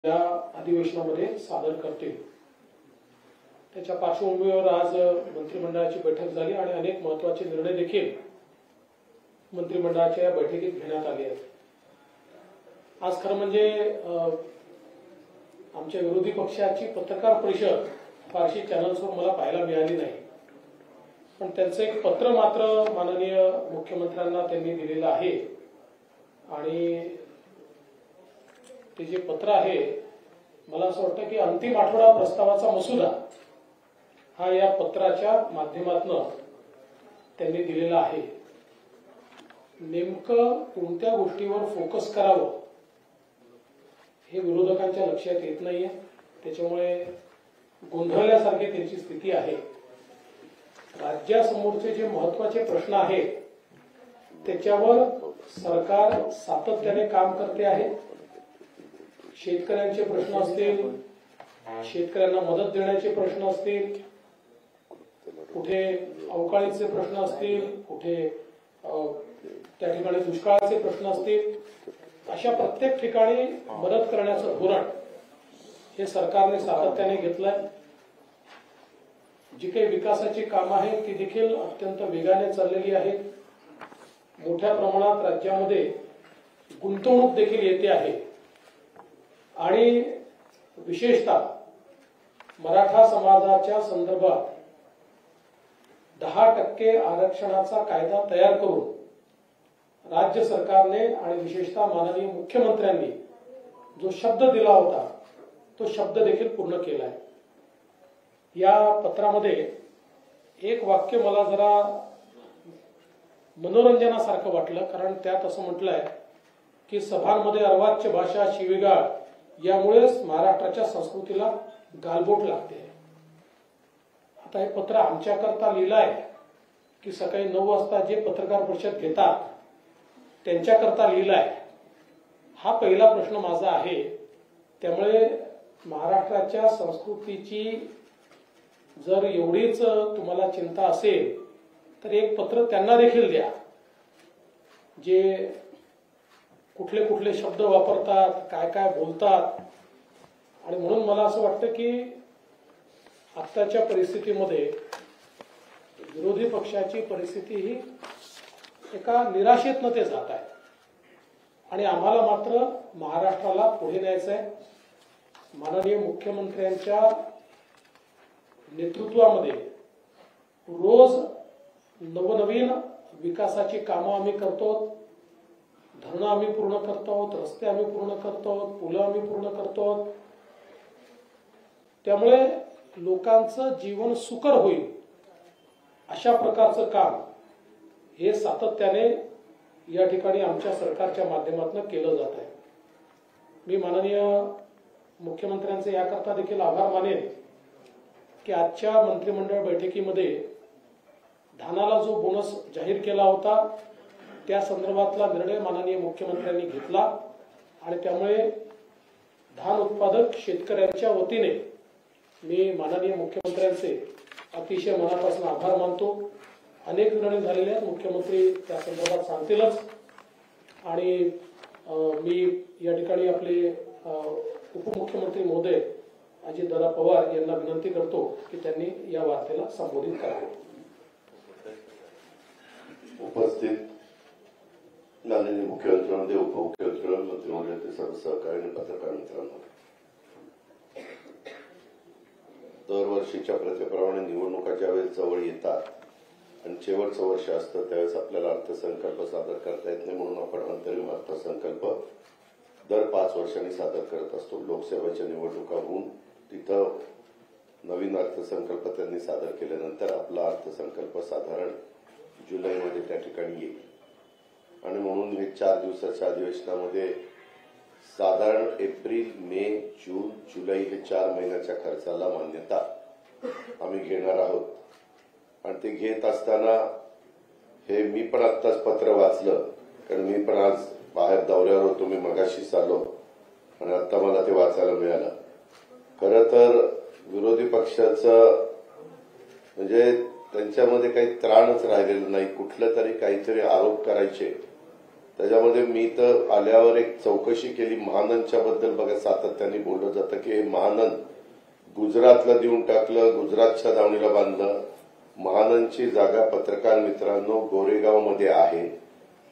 या अधिवेशनामध्ये सादर करतील। त्याच्या पार्श्वभूमीवर आज मंत्रिमंडळाची बैठक झाली आणि अनेक महत्त्वाचे निर्णय देखील मंत्रिमंडळाच्या या बैठकीत घेण्यात आले आहेत। आज खरं म्हणजे आमच्या विरोधी पक्षाची पत्रकार परिषद फारशी चॅनल्सवर मला पाहायला मिळाली नाही, पण त्यांचं एक पत्र मात्र माननीय मुख्यमंत्र्यांना त्यांनी दिलेलं आहे आणि ते जे पत्र आहे मला असं वाटतं की अंतिम आठवडा प्रस्तावाचा मसुदा हा या पत्राच्या माध्यमातून त्यांनी दिलेला आहे। नेमकं कोणत्या गोष्टीवर फोकस करावं हे विरोधकांच्या लक्षात येत नाहीये, त्याच्यामुळे गोंधळल्यासारखी त्यांची स्थिती आहे। राज्यासमोरचे जे महत्त्वाचे प्रश्न आहेत त्याच्यावर सरकार सातत्याने काम करते आहे। शेतकऱ्यांचे प्रश्न असतील, शेतकऱ्यांना मदत देण्याचे प्रश्न असतील, कुठे अवकाळीचे प्रश्न असतील, कुठे त्या ठिकाणी दुष्काळाचे प्रश्न असतील, अशा प्रत्येक ठिकाणी मदत करण्याचं धोरण हे सरकारने सातत्याने घेतलंय। जी काही विकासाची कामं आहेत ती देखील अत्यंत वेगाने चाललेली आहेत। मोठ्या प्रमाणात राज्यामध्ये गुंतवणूक देखील येते आहे आणि विशेषतः मराठा समाजाच्या संदर्भात 10% आरक्षणाचा कायदा तयार करून राज्य सरकारने आणि विशेषतः माननीय मुख्यमंत्र्यांनी जो शब्द दिला होता तो शब्द देखील पूर्ण केला आहे। या पत्रामध्ये एक वाक्य मला जरा मनोरंजनासारखं वाटलं, कारण त्यात असं म्हटलंय की सभांमध्ये अर्वाच्य भाषा, शिवीगाळ यामुळेच महाराष्ट्राच्या संस्कृतीला गालबोट लागते। आता हे पत्र आमच्याकरता लिहिलं आहे की सकाळी 9 वाजता जे पत्रकार परिषद घेतात त्यांच्याकरता लिहिलं आहे, हा पहिला प्रश्न माझा आहे। त्यामुळे महाराष्ट्राच्या संस्कृतीची जर एवढीच तुम्हाला चिंता असेल तर एक पत्र त्यांना देखील द्या, जे कुठले कुठले शब्द वापरतात, काय काय बोलतात। आणि म्हणून मला असं वाटतं की आत्ताच्या परिस्थितीमध्ये विरोधी पक्षाची परिस्थिती ही एका निराशेतनं ते जात आहे आणि आम्हाला मात्र महाराष्ट्राला पुढे न्यायचं आहे। माननीय मुख्यमंत्र्यांच्या नेतृत्वामध्ये रोज नवनवीन विकासाची कामं आम्ही करतो, धरणं आम्ही पूर्ण करतो, रस्ते आम्ही पूर्ण करतो, पुलं आम्ही पूर्ण करतो। त्यामुळे लोकांचं जीवन सुकर होईल अशा प्रकारचं काम हे सातत्याने या ठिकाणी आमच्या सरकारच्या माध्यमातून केलं जात आहे। मी माननीय मुख्यमंत्र्यांचे याकरता देखील आभार मानेन की आजच्या मंत्रिमंडळ बैठकीमध्ये धानाला जो बोनस जाहीर केला होता त्या संदर्भातला निर्णय माननीय मुख्यमंत्र्यांनी घेतला आणि त्यामुळे धान उत्पादक शेतकऱ्यांच्या वतीने मी माननीय मुख्यमंत्र्यांचे अतिशय मनापासून आभार मानतो। अनेक निर्णय झालेले आहेत, मुख्यमंत्री त्या संदर्भात सांगतीलच आणि मी या ठिकाणी आपले उपमुख्यमंत्री महोदय अजितदादा पवार यांना विनंती करतो की त्यांनी या वार्तेला संबोधित करावे। उपस्थित माननीय मुख्यमंत्री, उपमुख्यमंत्री, मंत्रिमंडळाचे सर्व सहकारी आणि पत्रकार मित्रांनो, दरवर्षीच्या प्रथेप्रमाणे निवडणुका ज्यावेळेस जवळ येतात आणि शेवटचं वर्ष असतं त्यावेळेस आपल्याला अर्थसंकल्प सादर करता येत नाही, म्हणून आपण अंतरिम अर्थसंकल्प दर 5 वर्षांनी सादर करत असतो। लोकसभेच्या निवडणुका होऊन तिथं नवीन अर्थसंकल्प त्यांनी सादर केल्यानंतर आपला अर्थसंकल्प साधारण जुलैमध्ये त्या ठिकाणी येईल आणि म्हणून हे 4 दिवसाच्या अधिवेशनामध्ये साधारण एप्रिल, मे, जून, जुलै हे 4 महिन्याच्या खर्चाला मान्यता आम्ही घेणार आहोत। आणि ते घेत असताना हे मी पण आत्ताच पत्र वाचलं, कारण मी पण आज बाहेर दौऱ्यावर होतो, मी मगाशीच आलो आणि आता मला ते वाचायला मिळालं। खरं तर विरोधी पक्षाचं म्हणजे त्यांच्यामध्ये काही त्राणच राहिलेलं नाही, कुठलं तरी काहीतरी आरोप करायचे त्याच्यामध्ये मी तर आल्यावर एक चौकशी केली महानंदच्या बद्दल. बघा, सातत्याने बोललं जातं की हे महानंद गुजरातला देऊन टाकलं, गुजरातच्या दावणीला बांधलं. महानंदची जागा पत्रकार मित्रांनो गोरेगावमध्ये आहे.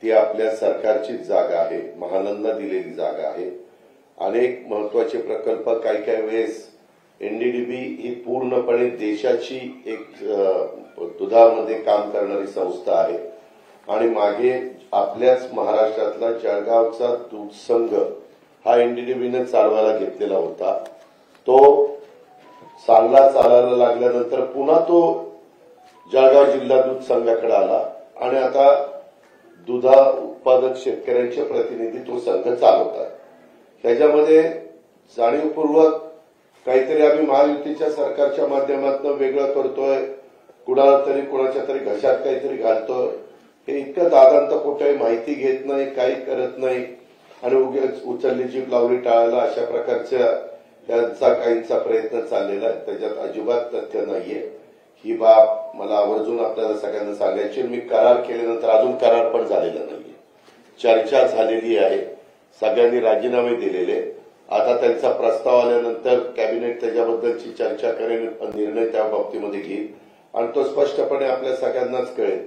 ती आपल्या सरकारचीच जागा आहे, महानंदला दिलेली जागा आहे. अनेक महत्वाचे प्रकल्प काही वेळेस एनडीडीबी ही पूर्णपणे देशाची एक दुधामध्ये काम करणारी संस्था आहे आणि मागे आपल्याच महाराष्ट्रातला जळगावचा दूध संघ हा एनडीडीबीने चालवायला घेतलेला होता. तो चालायला लागल्यानंतर पुन्हा तो जळगाव जिल्हा दूध संघाकडे आला आणि आता दुधा उत्पादक शेतकऱ्यांचे प्रतिनिधी तो संघ चालवत आहे. त्याच्यामध्ये जाणीवपूर्वक काहीतरी आम्ही महायुतीच्या सरकारच्या माध्यमातून वेगळं करतोय, कुणाला तरी कुणाच्या तरी घशात काहीतरी घालतोय. हे इतकं दादांत कुठे माहिती घेत नाही, काही करत नाही आणि उगीच उचलली जीभ लावली टाळायला अशा प्रकारच्या यांचा काहींचा प्रयत्न चाललेला आहे. त्याच्यात अजिबात तथ्य नाहीये. ही बाब मला आवर्जून आपल्याला सगळ्यांना सांगायची. मी करार केल्यानंतर अजून करार पण झालेला नाहीये. चर्चा झालेली आहे, सगळ्यांनी राजीनामे दिलेले. आता त्यांचा प्रस्ताव आल्यानंतर कॅबिनेट त्याच्याबद्दलची चर्चा करेल, निर्णय त्या बाबतीमध्ये घेईल आणि तो स्पष्टपणे आपल्या सगळ्यांनाच कळेल.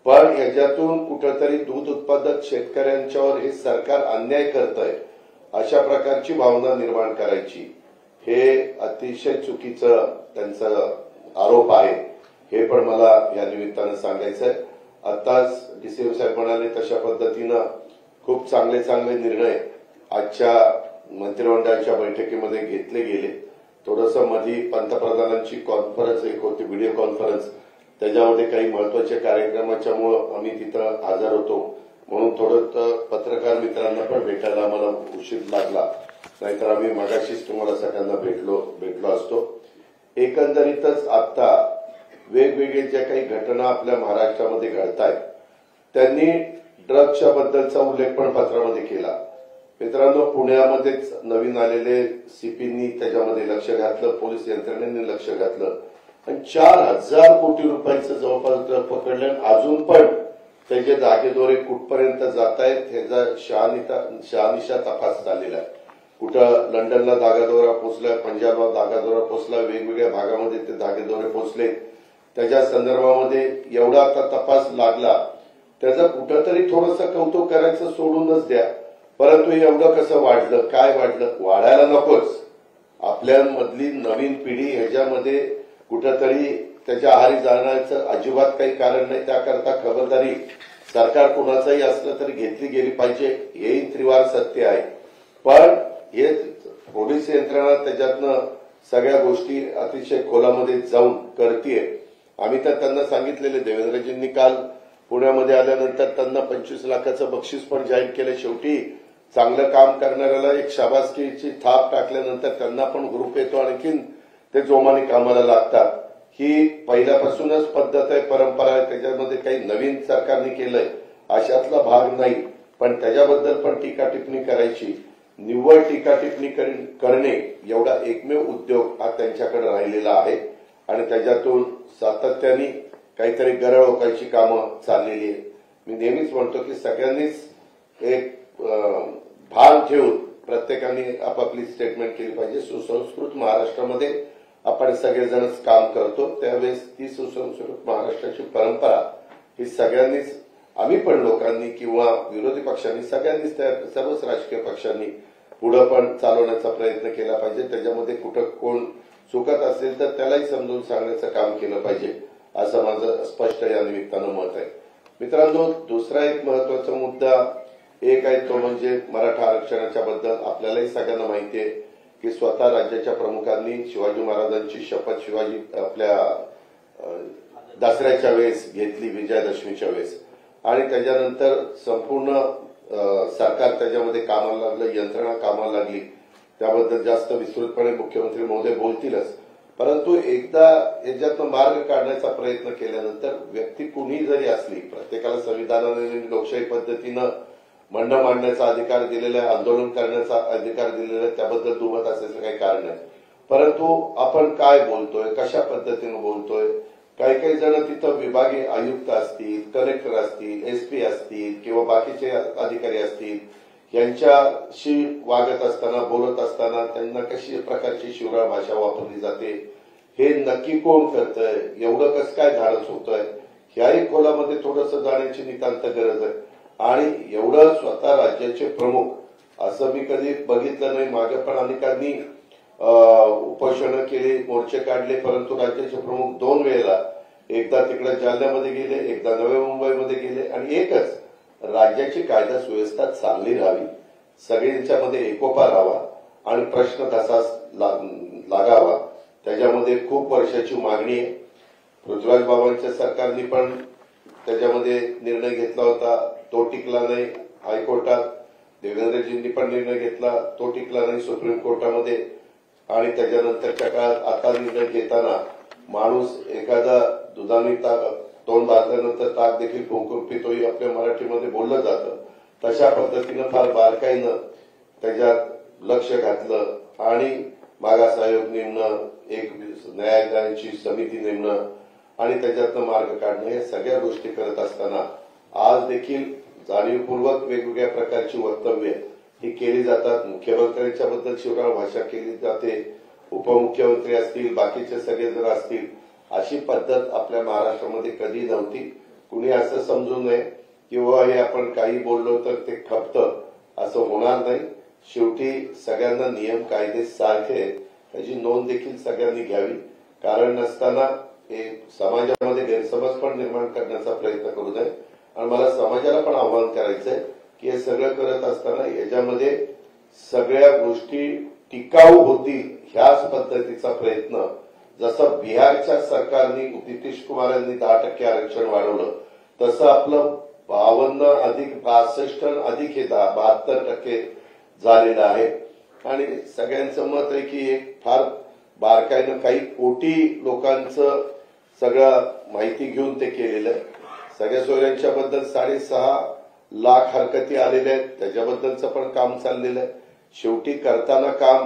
पण याच्यातून कुठेतरी दूध उत्पादक शेतकऱ्यांच्यावर हे सरकार अन्याय करतंय अशा प्रकारची भावना निर्माण करायची, हे अतिशय चुकीचं त्यांचा आरोप आहे. हे पण मला या निमित्तानं सांगायचं आहे. आताच डीसीएम साहेब म्हणाले तशा पद्धतीनं खूप चांगले चांगले निर्णय आजच्या मंत्रिमंडळाच्या बैठकीमध्ये घेतले गेले. थोडंसं मधी पंतप्रधानांची कॉन्फरन्स एक होती, व्हिडिओ कॉन्फरन्स, त्याच्यामध्ये काही महत्वाच्या कार्यक्रमाच्यामुळे आम्ही तिथं हजर होतो म्हणून थोडं पत्रकार मित्रांना पण भेटायला मला उशीर लागला, नाहीतर आम्ही मगाशीच तुम्हाला सगळ्यांना भेटलो असतो. एकंदरीतच आता वेगवेगळे ज्या काही घटना आपल्या महाराष्ट्रामध्ये घडतायत त्यांनी ड्रग्सच्या बद्दलचा उल्लेख पण पत्रामध्ये केला. मित्रांनो, पुण्यामध्येच नवीन आलेले सीपींनी त्याच्यामध्ये लक्ष घातलं, पोलीस यंत्रणेने लक्ष घातलं आणि 4,000 कोटी रुपयाचं जवळपास ड्रग पकडले. अजून पण त्याचे धागेदोरे कुठपर्यंत जात आहेत ह्याचा शहानिशा तपास चाललेला आहे. कुठं लंडनला धागादोरा पोचला, पंजाबला धागादोरा पोचला, वेगवेगळ्या भागामध्ये ते धागेदोरे पोचले. त्याच्या संदर्भामध्ये एवढा आता तपास लागला, त्याचं कुठंतरी थोडंसं कौतुक करायचं सोडूनच द्या. परंतु एवढं कसं वाढलं, काय वाढलं, वाढायला नकोच. आपल्यामधली नवीन पिढी ह्याच्यामध्ये कुठंतरी त्याच्या आहारी जाण्याचं अजिबात काही कारण नाही. त्याकरता खबरदारी सरकार कुणाचंही असलं तरी घेतली गेली पाहिजे, हेही त्रिवार सत्य आहे. पण हे पोलीस यंत्रणा त्याच्यातनं सगळ्या गोष्टी अतिशय खोलामध्ये जाऊन करतीये. आम्ही तर त्यांना सांगितलेले, देवेंद्रजींनी काल पुण्यामध्ये आल्यानंतर त्यांना 25 लाखाचं बक्षीस पण जाहीर केलं. शेवटी चांगलं काम करणाऱ्याला एक शाबासकीची थाप टाकल्यानंतर त्यांना पण ग्रुप येतो, आणखीन ते जोमाने कामाला लागतात. ही पहिल्यापासूनच पद्धत आहे, परंपरा आहे. त्याच्यामध्ये काही नवीन सरकारने केलंय अशातला भाग नाही. पण त्याच्याबद्दल पण टीका टिप्पणी करायची, निव्वळ टीका टिप्पणी करणे एवढा एकमेव उद्योग हा त्यांच्याकडे राहिलेला आहे आणि त्याच्यातून सातत्याने काहीतरी गरळ ओकायची कामं चाललेली आहे. मी नेहमीच म्हणतो की सगळ्यांनीच एक भान ठेवून प्रत्येकाने आपापली स्टेटमेंट केली पाहिजे. सुसंस्कृत महाराष्ट्रामध्ये आपण सगळेजणच काम करतो, त्यावेळेस ती सुसंस्कृत महाराष्ट्राची परंपरा ही सगळ्यांनीच, आम्ही पण लोकांनी किंवा विरोधी पक्षांनी, सगळ्यांनीच, सर्वच राजकीय पक्षांनी पुढे पण चालवण्याचा प्रयत्न केला पाहिजे. त्याच्यामध्ये कुठं कोण चुकत असेल तर त्यालाही समजून सांगण्याचं काम केलं पाहिजे, असं माझं स्पष्ट या निमित्तानं मत आहे. मित्रांनो, दुसरा एक महत्वाचा मुद्दा एक आहे तो म्हणजे मराठा आरक्षणाच्या बद्दल. आपल्यालाही सगळ्यांना माहिती आहे की स्वतः राज्याच्या प्रमुखांनी शिवाजी महाराजांची शपथ शिवाजी आपल्या दसऱ्याच्या वेळेस घेतली, विजयादशमीच्या वेळेस, आणि त्याच्यानंतर संपूर्ण सरकार त्याच्यामध्ये कामाला लागलं, यंत्रणा कामाला लागली. त्याबद्दल जास्त विस्तृतपणे मुख्यमंत्री महोदय बोलतीलच. परंतु एकदा याच्यातनं मार्ग काढण्याचा प्रयत्न केल्यानंतर व्यक्ती कुणीही जरी असली, प्रत्येकाला संविधानाने लोकशाही पद्धतीनं म्हणणं मांडण्याचा अधिकार दिलेला आहे, आंदोलन करण्याचा अधिकार दिलेला आहे, त्याबद्दल दुमत असण्याचं काही कारण नाही. परंतु आपण काय बोलतोय, कशा पद्धतीनं बोलतोय, काही काही जण तिथं विभागीय आयुक्त असतील, कलेक्टर असतील, एसपी असतील किंवा बाकीचे अधिकारी असतील, यांच्याशी वागत असताना बोलत असताना त्यांना कशी प्रकारची शिवराळ भाषा वापरली जाते हे नक्की कोण करतंय, एवढं कसं काय धाडस होतंय, ह्याही खोलामध्ये थोडंसं जाण्याची नितांत गरज आहे. आणि एवढं स्वतः राज्याचे प्रमुख असं मी कधी बघितलं नाही. मागे पण अनेकांनी उपोषणं केली, मोर्चे काढले, परंतु राज्याचे प्रमुख 2 वेळेला, एकदा तिकडे जालन्यामध्ये गेले, एकदा नवी मुंबईमध्ये गेले आणि एकच राज्याची कायदा सुव्यवस्था चांगली राहावी, सगळ्यांच्यामध्ये एकोपा राहावा आणि प्रश्न तसाच लागावा, त्याच्यामध्ये खूप वर्षाची मागणी आहे. पृथ्वीराज बाबांच्या सरकारने पण त्याच्यामध्ये निर्णय घेतला होता, तो टिकला नाही हायकोर्टात. देवेंद्रजींनी पण निर्णय घेतला, तो टिकला नाही सुप्रीम कोर्टामध्ये. आणि त्याच्यानंतरच्या काळात आता निर्णय घेताना माणूस एखादा दुधाने तोंड बांधल्यानंतर ताक देखील फुंकून पितोही आपल्या मराठीमध्ये बोललं जातं. तशा पद्धतीनं फार बारकाईनं त्याच्यात लक्ष घातलं आणि मागास आयोग नेमणं, एक न्यायालयाची समिती नेमणं आणि त्याच्यातनं मार्ग काढणं, या सगळ्या गोष्टी करत असताना आज देखील जाणीवपूर्वक वेगवेगळ्या प्रकारची वक्तव्य ही केली जातात. मुख्यमंत्र्यांच्या बद्दल शिवराळ भाषा केली जाते, उपमुख्यमंत्री असतील, बाकीचे सगळे जण असतील. अशी पद्धत आपल्या महाराष्ट्रामध्ये कधी नव्हती. कुणी असं समजू नये किंवा हे आपण काही बोललो तर ते खपतं, असं होणार नाही. शेवटी सगळ्यांना नियम कायदे सारखे त्याची नोंद देखील सगळ्यांनी घ्यावी. कारण नसताना हे समाजामध्ये गैरसमज पण निर्माण करण्याचा प्रयत्न करू नये. आणि मला समाजाला पण आवाहन करायचंय की हे सगळं करत असताना याच्यामध्ये सगळ्या गोष्टी टिकाऊ होतील ह्याच पद्धतीचा प्रयत्न, जसं बिहारच्या सरकारने नितीश कुमार यांनी 10% आरक्षण वाढवलं, तसं आपलं 52 अधिक 62 अधिक हे 72% झालेलं आहे. आणि सगळ्यांचं मत आहे की एक फार बारकाईनं काही कोटी लोकांचं सगळं माहिती घेऊन ते केलेलं आहे. सगळ्या सोयऱ्यांच्या बद्दल 6.5 लाख हरकती आलेल्या आहेत, त्याच्याबद्दलचं पण काम चाललेलं आहे. शेवटी करताना काम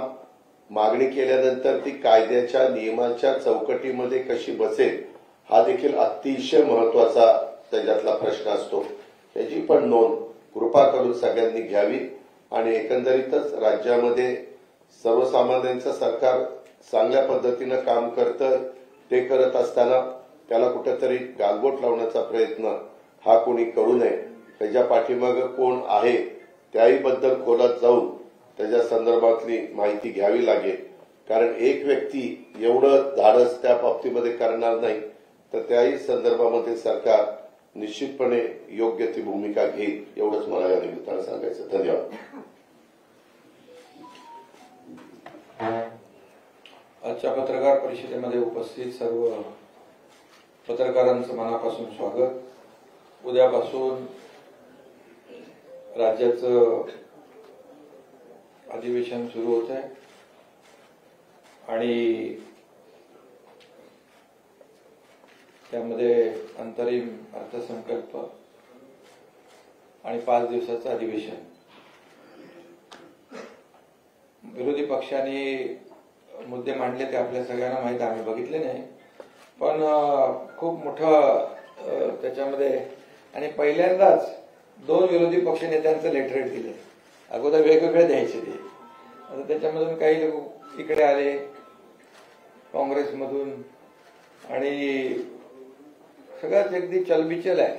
मागणी केल्यानंतर ती कायद्याच्या नियमाच्या चौकटीमध्ये कशी बसेल हा देखील अतिशय महत्वाचा त्याच्यातला प्रश्न असतो. त्याची पण नोंद कृपा करून सगळ्यांनी घ्यावी. आणि एकंदरीतच राज्यामध्ये सर्वसामान्यांचं सरकार चांगल्या पद्धतीनं काम करतं, ते करत असताना त्याला कुठेतरी गालबोट लावण्याचा प्रयत्न हा कोणी करू नये. त्याच्या पाठीमागं कोण आहे त्याही बद्दल खोलात जाऊन त्याच्या संदर्भातली माहिती घ्यावी लागेल. कारण एक व्यक्ती एवढं धाडस त्या बाबतीमध्ये करणार नाही, तर त्याही संदर्भामध्ये सरकार निश्चितपणे योग्य ती भूमिका घेईल, एवढंच मला या निमित्तानं सांगायचं. धन्यवाद. आजच्या पत्रकार परिषदेमध्ये उपस्थित सर्व पत्रकारांचं मनापासून स्वागत. उद्यापासून राज्याचं अधिवेशन सुरू होत आहे आणि त्यामध्ये अंतरिम अर्थसंकल्प आणि 5 दिवसाचं अधिवेशन. विरोधी पक्षांनी मुद्दे मांडले ते आपल्या सगळ्यांना माहिती, आम्ही बघितले नाही, पण खूप मोठं त्याच्यामध्ये. आणि पहिल्यांदाच 2 विरोधी पक्ष नेत्यांचं लेटरेट दिले. अगोदर वेगवेगळे द्यायचे ते. आता त्याच्यामधून काही लोक इकडे आले काँग्रेसमधून आणि सगळ्याच अगदी चलबिचल आहे,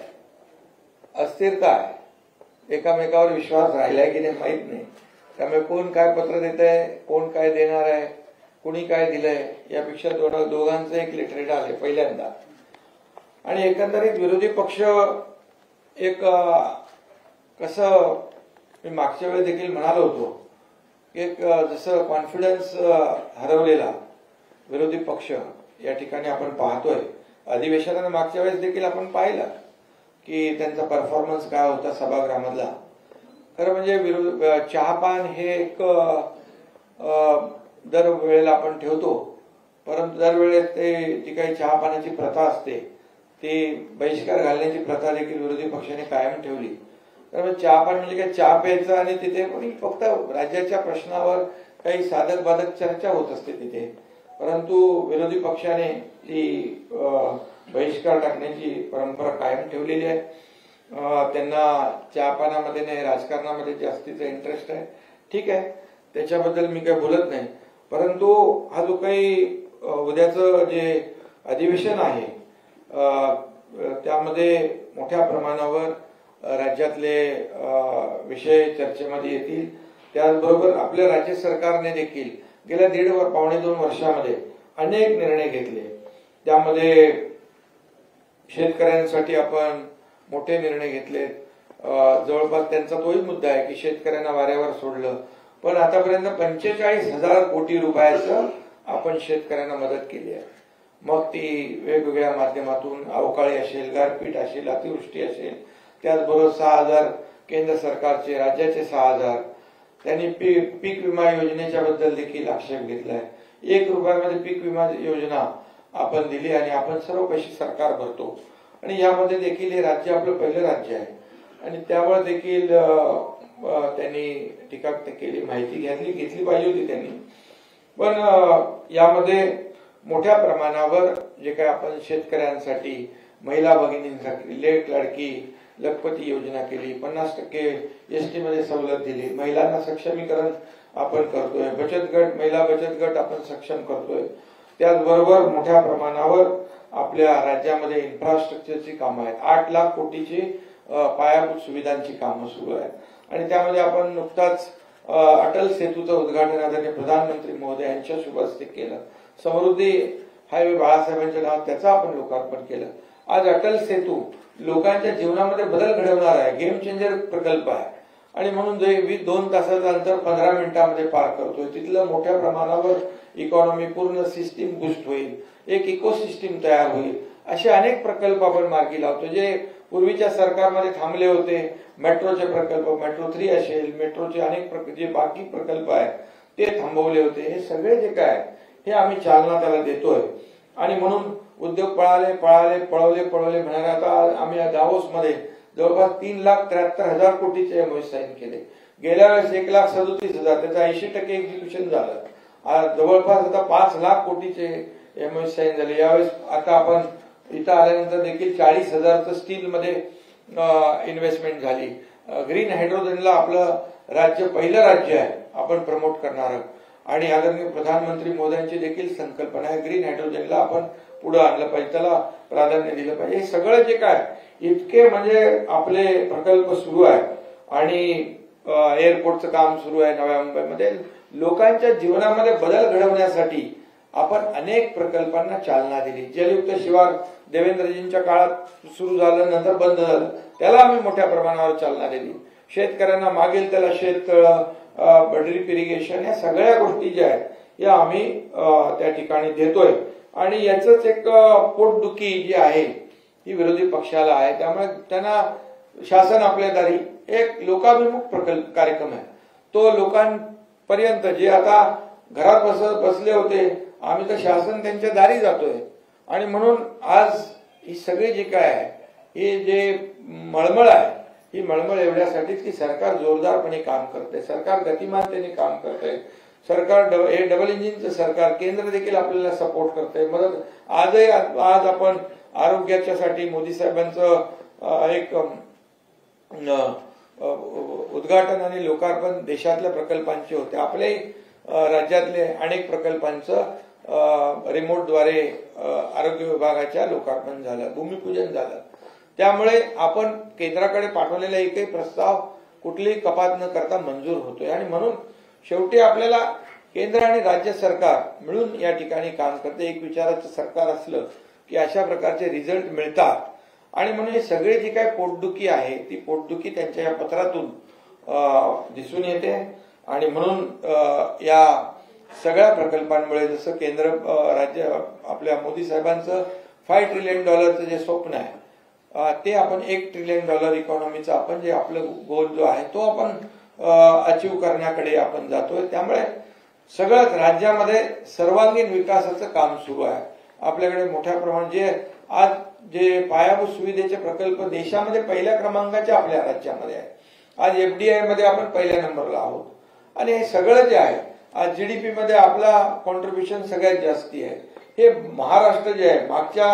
अस्थिरता आहे, एकामेकावर विश्वास राहिलाय की नाही माहित नाही. त्यामुळे कोण काय पत्र देत आहे, कोण काय देणार आहे, कुणी काय दिलंय, यापेक्षा दोघांचं एक लेटरेट आले पहिल्यांदा. आणि एकंदरीत विरोधी पक्ष एक कसं मी मागच्या वेळी देखील म्हणालो होतो, एक जसं कॉन्फिडन्स हरवलेला विरोधी पक्ष या ठिकाणी आपण पाहतोय. अधिवेशनाने मागच्या वेळेस देखील आपण पाहिलं की त्यांचा परफॉर्मन्स काय होता सभागृहामधला. खरं म्हणजे चहापान हे एक दरवेळेला आपण ठेवतो, परंतु दरवेळेस जी काही चहापानाची प्रथा असते ती बहिष्कार घालण्याची प्रथा देखील विरोधी पक्षाने कायम ठेवली. तर चहापान म्हणजे काय, चहा प्यायचं आणि तिथे फक्त राज्याच्या प्रश्नावर काही साधक बाधक चर्चा होत असते तिथे. परंतु विरोधी पक्षाने ती बहिष्कार टाकण्याची परंपरा कायम ठेवलेली आहे. त्यांना चहापानामध्ये नाही, राजकारणामध्ये जास्तीचा इंटरेस्ट आहे. ठीक आहे, त्याच्याबद्दल मी काही बोलत नाही. परंतु हा जो काही उद्याचं जे अधिवेशन आहे त्यामध्ये मोठ्या प्रमाणावर राज्यातले विषय चर्चेमध्ये येतील. त्याचबरोबर आपल्या राज्य सरकारने देखील गेल्या पावणे 2 वर्षामध्ये अनेक निर्णय घेतले. त्यामध्ये शेतकऱ्यांसाठी आपण मोठे निर्णय घेतलेत. जवळपास त्यांचा तोही मुद्दा आहे की शेतकऱ्यांना वाऱ्यावर सोडलं, पण आतापर्यंत 45,000 कोटी रुपयाचं आपण शेतकऱ्यांना मदत केली आहे. मग ती वेगवेगळ्या माध्यमातून अवकाळी असेल, गारपीट असेल, अतिवृष्टी असेल, त्याचबरोबर 6,000 केंद्र सरकारचे, राज्याचे 6,000. त्यांनी पीक विमा योजनेच्या बद्दल देखील आक्षेप घेतलाय. 1 रुपयामध्ये पीक विमा योजना आपण दिली आणि आपण सर्व पैसे सरकार भरतो आणि यामध्ये देखील हे राज्य आपलं पहिलं राज्य आहे आणि त्यामुळे देखील त्यांनी टीका केली. माहिती घेतली पाहिजे होती त्यांनी. पण यामध्ये मोठ्या प्रमाणावर जे काही आपण शेतकऱ्यांसाठी, महिला भगिनींसाठी लेट लाडकी लखपती योजना केली, 50% एसटी मध्ये सवलत दिली, महिलांना सक्षमीकरण आपण करतोय, बचत गट, महिला बचत गट आपण सक्षम करतोय. त्याचबरोबर मोठ्या प्रमाणावर आपल्या राज्यामध्ये इन्फ्रास्ट्रक्चरची कामं आहेत. 8 लाख कोटीची पायाभूत सुविधांची कामं सुरू आहेत आणि त्यामध्ये आपण नुकताच अटल सेतूचं उद्घाटन आदरणीय प्रधानमंत्री महोदय यांच्या शुभ हस्ते केलं. समृद्धी हायवे बाळासाहेबांच्या नावात त्याचं आपण लोकार्पण केलं. आज अटल सेतू लोकांच्या जीवनामध्ये बदल घडवणार आहे, गेम चेंजर प्रकल्प आहे आणि म्हणून जे 2 तासाचं अंतर 15 मिनिटांमध्ये पार करतोय, तिथलं मोठ्या प्रमाणावर इकॉनॉमी पूर्ण सिस्टीम बूस्ट होईल, एक इकोसिस्टीम तयार होईल. असे अनेक प्रकल्प आपण मार्गी लावतो जे पूर्वीच्या सरकारमध्ये थांबले होते. मेट्रोचे प्रकल्प, मेट्रो 3 असेल, मेट्रोचे अनेक जे बाकी प्रकल्प आहेत ते थांबवले होते. हे सगळे जे काय हे आम्ही चालना त्याला देतोय आणि म्हणून उद्योग पळवले म्हणाले. आता आम्ही दावोस मध्ये जवळपास 3,73,000 कोटीचे एमओयू साईन केले. गेल्या वेळेस 1,37,000, त्याचं 80% एक्झिक्युशन झालं. जवळपास आता 5 लाख कोटीचे एमओयू साईन झाले. यावेळेस आता आपण इथं आल्यानंतर देखील 40,000चं स्टील मध्ये इन्व्हेस्टमेंट झाली. ग्रीन हायड्रोजनला आपलं राज्य पहिलं राज्य आहे आपण प्रमोट करणार आणि आदरणीय प्रधानमंत्री मोदींची देखील संकल्पना आहे ग्रीन हायड्रोजनला आपण पुढे आणलं पाहिजे, त्याला प्राधान्य दिलं पाहिजे. हे सगळं जे काय इतके म्हणजे आपले प्रकल्प सुरू आहे आणि एअरपोर्टचं काम सुरू आहे नव्या मुंबईमध्ये. लोकांच्या जीवनामध्ये बदल घडवण्यासाठी आपण अनेक प्रकल्पांना चालना दिली. जलयुक्त शिवार देवेंद्रजींच्या काळात सुरू झालं, नंतर बंद झालं, त्याला आम्ही मोठ्या प्रमाणावर चालना दिली. शेतकऱ्यांना मागेल त्याला शेततळं, ड्रीप इरिगेशन, या सगळ्या गोष्टी ज्या आहेत या आम्ही त्या ठिकाणी देतोय आणि याच एक पोटदुखी जी आहे ही विरोधी पक्षाला आहे. त्यामुळे त्यांना शासन आपल्या दारी एक लोकाभिमुख प्रकल्प कार्यक्रम आहे, तो लोकांपर्यंत जे आता घरात बसले होते, आम्ही तर शासन त्यांच्या दारी जातोय आणि म्हणून आज ही सगळी जी काय आहे ही जे मळमळ आहे ही मळमळ एवढ्यासाठीच की सरकार जोरदारपणे काम करते, सरकार गतिमानतेने काम करते, सरकार हे डबल इंजिनचं सरकार, केंद्र देखील आपल्याला सपोर्ट करते, मदत. आज आपण आरोग्याच्यासाठी मोदी साहेबांचं एक उद्घाटन आणि लोकार्पण देशातल्या प्रकल्पांचे होते. आपले राज्यातले अनेक प्रकल्पांचं रिमोटद्वारे आरोग्य विभागाच्या लोकार्पण झालं, भूमिपूजन झालं. त्यामुळे आपण केंद्राकडे पाठवलेला एकही प्रस्ताव कुठलीही कपात न करता मंजूर होतोय आणि म्हणून शेवटी आपल्याला केंद्र आणि राज्य सरकार मिळून या ठिकाणी काम करते. एक विचाराचं सरकार असलं की अशा प्रकारचे रिझल्ट मिळतात आणि म्हणून हे सगळे जी काही पोटदुखी आहे ती पोटदुखी त्यांच्या या पत्रातून दिसून येते आणि म्हणून या सगळ्या प्रकल्पांमुळे जसं केंद्र राज्य आपल्या मोदी साहेबांचं $5 ट्रिलियन जे स्वप्न आहे ते आपण $1 ट्रिलियन इकॉनॉमीचा आपण जे आपलं गोल जो आहे तो आपण अचीव करण्याकडे आपण जातोय. त्यामुळे सगळ्याच राज्यामध्ये सर्वांगीण विकासाचं काम सुरू आहे. आपल्याकडे मोठ्या प्रमाणात आज जे पायाभूत सुविधेचे प्रकल्प देशामध्ये पहिल्या क्रमांकाचे आपल्या राज्यामध्ये आहे. आज FDI मध्ये आपण पहिल्या नंबरला आहोत आणि हे सगळं जे आहे आज जीडीपी मध्ये आपला कॉन्ट्रीब्युशन सगळ्यात जास्ती आहे. हे महाराष्ट्र जे आहे, मागच्या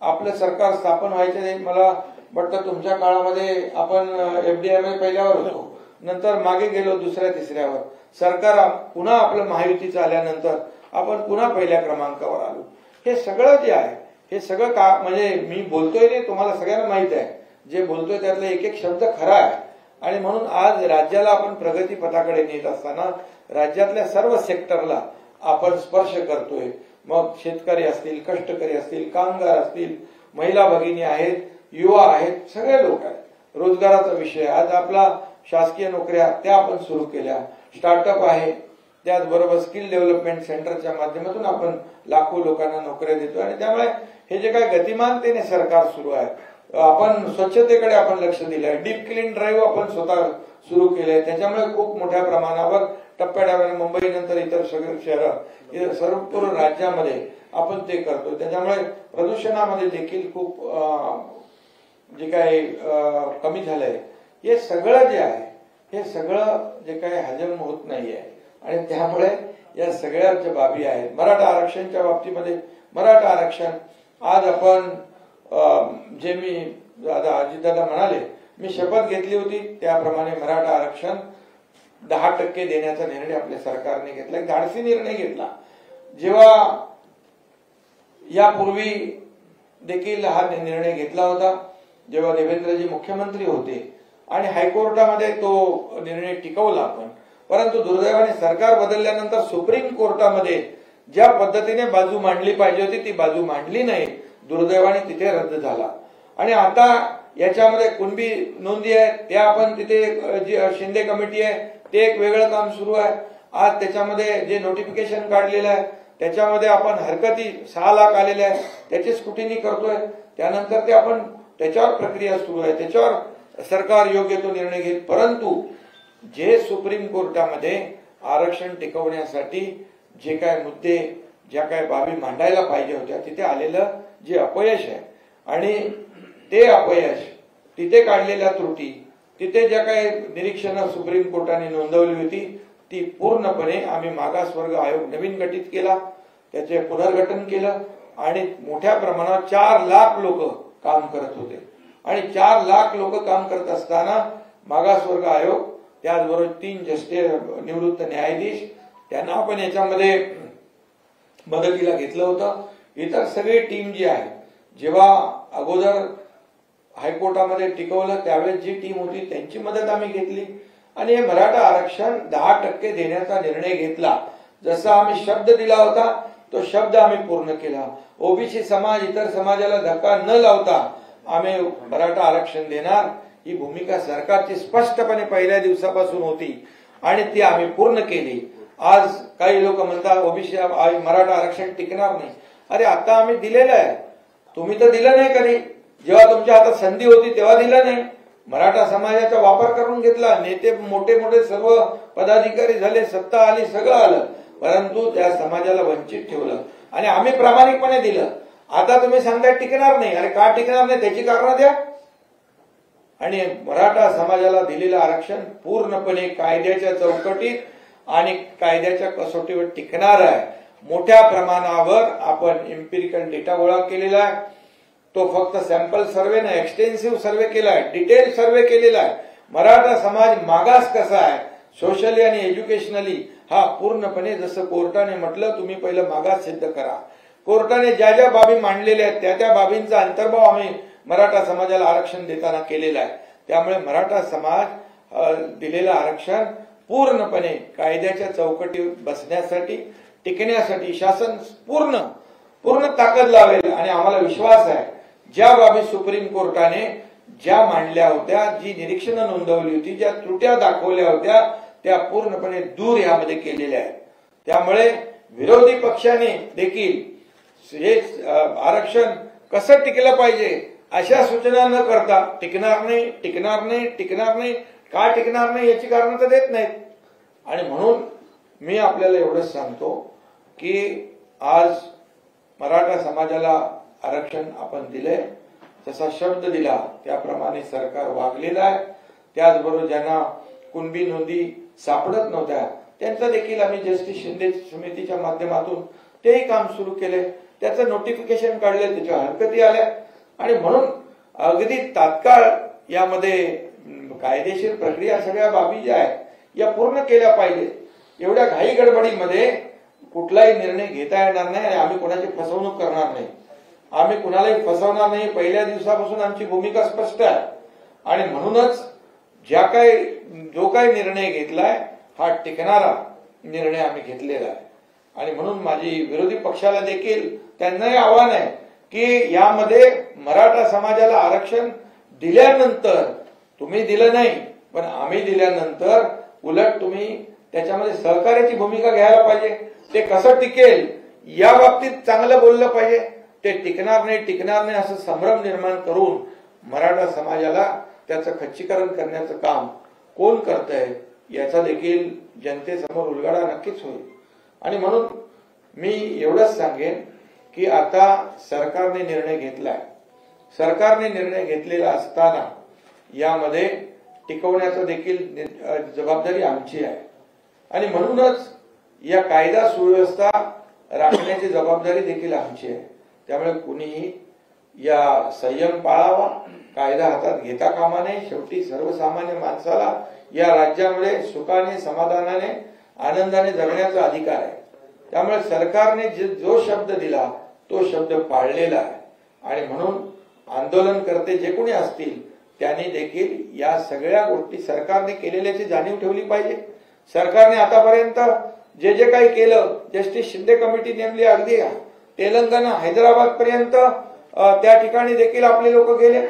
आपलं सरकार स्थापन व्हायच्या मला वाटतं तुमच्या काळामध्ये आपण FDI मध्ये पहिल्यावर होतो, नंतर मागे गेलो दुसऱ्या तिसऱ्यावर. सरकार पुन्हा आपलं महायुतीचं आल्यानंतर आपण पुन्हा पहिल्या क्रमांकावर आलो. हे सगळं जे आहे हे सगळं का म्हणजे मी बोलतोय नाही, तुम्हाला सगळ्यांना माहित आहे जे बोलतोय त्यातला एक एक शब्द खरा आहे. आणि म्हणून आज राज्याला आपण प्रगती पथाकडे नेत असताना राज्यातल्या सर्व सेक्टरला आपण स्पर्श करतोय. मग शेतकरी असतील, कष्टकरी असतील, कामगार असतील, महिला भगिनी आहेत, युवा आहेत, सगळे लोक आहेत. रोजगाराचा विषय आज आपला शासकीय नोकऱ्या त्या आपण सुरू केल्या, स्टार्टअप आहे, त्याचबरोबर स्किल डेव्हलपमेंट सेंटरच्या माध्यमातून आपण लाखो लोकांना नोकऱ्या देतो. आणि त्यामुळे हे जे काही गतिमानतेने सरकार सुरू आहे, आपण स्वच्छतेकडे आपण लक्ष दिलंय, डीप क्लीन ड्राईव्ह आपण स्वतः सुरू केले, त्याच्यामुळे खूप मोठ्या प्रमाणावर टप्प्याटप्प्याने मुंबईनंतर इतर सगळे शहरं सर्व राज्यामध्ये आपण ते करतो. त्याच्यामुळे प्रदूषणामध्ये देखील खूप जे काही कमी झालंय. हे सगळं जे आहे हे सगळं जे काही हजम होत नाहीये आणि त्यामुळे या सगळ्या ज्या बाबी आहेत. मराठा आरक्षणच्या बाबतीमध्ये मराठा आरक्षण आज आपण जे मी अजितदादा म्हणाले, मी शपथ घेतली होती त्याप्रमाणे मराठा आरक्षण 10% देण्याचा निर्णय आपल्या सरकारने घेतला. एक धाडसी निर्णय घेतला. जेव्हा यापूर्वी देखील हा निर्णय घेतला होता, जेव्हा देवेंद्रजी मुख्यमंत्री होते आणि हायकोर्टामध्ये तो निर्णय टिकवला आपण. परंतु दुर्दैवाने सरकार बदलल्यानंतर सुप्रीम कोर्टामध्ये ज्या पद्धतीने बाजू मांडली पाहिजे होती ती बाजू मांडली नाही, दुर्दैवाने तिथे रद्द झाला. आणि आता याच्यामध्ये कुणबी नोंदी आहेत त्या आपण तिथे जी शिंदे कमिटी आहे ते एक वेगळं काम सुरू आहे. आज त्याच्यामध्ये जे नोटिफिकेशन काढलेलं आहे त्याच्यामध्ये आपण हरकती 6 लाख आलेले आहेत त्याची स्क्रुटिनी करतोय. त्यानंतर ते आपण त्याच्यावर प्रक्रिया सुरू आहे, त्याच्यावर सरकार योग्य तो निर्णय घेईल. परंतु जे सुप्रीम कोर्टामध्ये आरक्षण टिकवण्यासाठी जे काय मुद्दे ज्या काय बाबी मांडायला पाहिजे होत्या तिथे आलेलं जे अपयश आहे आणि ते अपयश, तिथे काढलेल्या त्रुटी, तिथे ज्या काही निरीक्षणं सुप्रीम कोर्टाने नोंदवली होती ती पूर्णपणे आम्ही मागासवर्ग आयोग नवीन गठीत केला, त्याचे पुनर्गठन केलं आणि मोठ्या प्रमाणात 4 लाख लोक काम करत होते. आणि 4 लाख लोक काम करत असताना मागासवर्ग आयोग, त्याचबरोबर 3 जस्टिस निवृत्त न्यायाधीश, त्यांना आपण याच्यामध्ये मदतीला घेतलं होतं. इतर सगळी टीम जी आहे, जेव्हा अगोदर हायकोर्टामध्ये टिकवलं त्यावेळेस जी टीम होती त्यांची मदत आम्ही घेतली आणि हे मराठा आरक्षण 10% देण्याचा निर्णय घेतला. जसा आम्ही शब्द दिला होता तो शब्द आम्ही पूर्ण केला. ओबीसी समाज इतर समाजाला धक्का न लावता आम्ही मराठा आरक्षण देणार ही भूमिका सरकारची स्पष्टपणे पहिल्या दिवसापासून होती आणि ती आम्ही पूर्ण केली. आज काही लोक म्हणतात ओबीसी मराठा आरक्षण टिकणार नाही. अरे आता आम्ही दिलेलं आहे, तुम्ही तर दिलं नाही कधी. जेव्हा तुमच्या हातात संधी होती तेव्हा दिलं नाही. मराठा समाजाचा वापर करून घेतला, नेते मोठे मोठे सर्व पदाधिकारी झाले, सत्ता आली, सगळं आलं, परंतु त्या समाजाला वंचित ठेवलं आणि आम्ही प्रामाणिकपणे दिलं. आता तुम्ही सांगताय टिकणार नाही. अरे का टिकणार नाही त्याची कारणं द्या. आणि मराठा समाजाला दिलेलं आरक्षण पूर्णपणे कायद्याच्या चौकटीत आणि कायद्याच्या कसोटीवर टिकणार आहे. मोठ्या प्रमाणावर आपण एम्पिरिकल डेटा गोळा केलेला आहे. तो फक्त सॅम्पल सर्व्हे नाही, एक्सटेन्सिव्ह सर्व्हे केलाय, डिटेल सर्व्हे केलेला आहे. मराठा समाज मागास कसा आहे सोशली आणि एज्युकेशनली हा पूर्णपणे जसं कोर्टाने म्हटलं तुम्ही पहिलं मागास सिद्ध करा. कोर्टाने ज्या ज्या बाबी मांडलेल्या आहेत त्या त्या बाबींचा अंतर्भाव आम्ही मराठा समाजाला आरक्षण देताना केलेला आहे. त्यामुळे मराठा समाज दिलेलं आरक्षण पूर्णपणे कायद्याच्या चौकटीवर बसण्यासाठी, टिकण्यासाठी शासन पूर्ण ताकद लावेल. आणि आम्हाला विश्वास आहे ज्या बाबी सुप्रीम कोर्टाने ज्या मांडल्या होत्या, जी निरीक्षणं नोंदवली होती, ज्या त्रुट्या दाखवल्या होत्या त्या पूर्णपणे दूर यामध्ये केलेल्या आहेत. त्यामुळे विरोधी पक्षाने देखील हे आरक्षण कसं टिकलं पाहिजे अशा सूचना न करता टिकणार नाही, टिकणार नाही, टिकणार नाही, का टिकणार नाही याची कारणं तर देत नाहीत. आणि म्हणून मी आपल्याला एवढंच सांगतो की आज मराठा समाजाला आरक्षण आपण दिलंय, जसा शब्द दिला त्याप्रमाणे सरकार वागलेलं आहे. त्याचबरोबर ज्यांना कुणबी नोंदी सापडत नव्हत्या त्यांचं देखील आम्ही जस्टिस शिंदे समितीच्या माध्यमातून तेही काम सुरू केले, त्याचं नोटिफिकेशन काढले, त्याच्या हरकती आल्या आणि म्हणून अगदी तात्काळ यामध्ये कायदेशीर प्रक्रिया सगळ्या बाबी ज्या आहेत या पूर्ण केल्या पाहिजे. एवढ्या घाई गडबडीमध्ये कुठलाही निर्णय घेता येणार नाही आणि आम्ही कोणाची फसवणूक करणार नाही, आम्ही कुणालाही फसवणार नाही. पहिल्या दिवसापासून आमची भूमिका स्पष्ट आहे आणि म्हणूनच जो काही निर्णय घेतलाय हा टिकणारा निर्णय आम्ही घेतलेला आहे. आणि म्हणून माझी विरोधी पक्षाला देखील त्यांनाही आव्हान आहे की यामध्ये मराठा समाजाला आरक्षण दिल्यानंतर, तुम्ही दिलं नाही पण आम्ही दिल्यानंतर उलट तुम्ही त्याच्यामध्ये सहकार्याची भूमिका घ्यायला पाहिजे. ते कसं टिकेल या बाबतीत चांगलं बोललं पाहिजे. ते टिकणार नाही असं संभ्रम निर्माण करून मराठा समाजाला त्याचं खच्चीकरण करण्याचं काम कोण करतंय याचा देखील जनतेसमोर उलगडा नक्कीच होईल. आणि म्हणून मी एवढंच सांगेन की आता सरकारने निर्णय घेतलाय, सरकारने निर्णय घेतलेला असताना यामध्ये टिकवण्याचं देखील जबाबदारी आमची आहे आणि म्हणूनच या कायदा सुव्यवस्था राखण्याची जबाबदारी देखील आमची आहे. त्यामुळे कुणीही या संयम पाळावा, कायदा हातात घेता कामा नये. शेवटी सर्वसामान्य माणसाला या राज्यामध्ये सुखाने, समाधानाने, आनंदाने जगण्याचा अधिकार आहे. त्यामुळे सरकारने जो शब्द दिला तो शब्द पाळलेला आहे आणि म्हणून आंदोलनकर्ते जे कोणी असतील त्यांनी देखील या सगळ्या गोष्टी सरकारने केलेल्याची जाणीव ठेवली पाहिजे. सरकारने आतापर्यंत जे काही केलं, जस्टिस शिंदे कमिटी नेमली, अगदी तेलंगणा, हैदराबाद पर्यंत त्या ठिकाणी देखील आपले लोक गेले,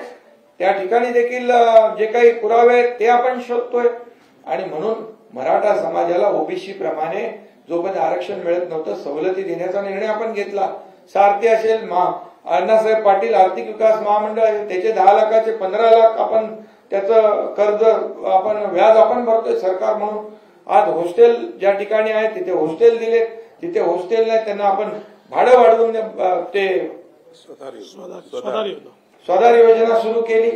त्या ठिकाणी देखील जे काही पुरावे आहेत ते आपण शोधतोय. आणि म्हणून मराठा समाजाला ओबीसी प्रमाणे जोपर्यंत आरक्षण मिळत नव्हतं सवलती देण्याचा निर्णय आपण घेतला. सारथी असेल, अण्णासाहेब पाटील आर्थिक विकास महामंडळ, त्याचे 10 लाखाचे 15 लाख आपण त्याचं कर्ज आपण व्याज आपण भरतोय सरकार म्हणून. आज हॉस्टेल ज्या ठिकाणी आहे तिथे हॉस्टेल दिले, जिथे हॉस्टेल नाही त्यांना आपण भाडं वाढवून ते स्वधार योजना सुरू केली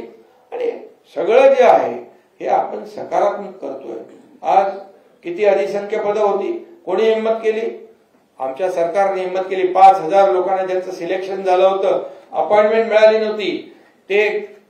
आणि सगळं जे आहे हे आपण सकारात्मक करतोय. आज किती अधिसंख्य पदं होती, कोणी हिंमत केली? आमच्या सरकारने हिंमत केली. 5,000 लोकांना ज्यांचं सिलेक्शन झालं होतं, अपॉइंटमेंट मिळाली नव्हती,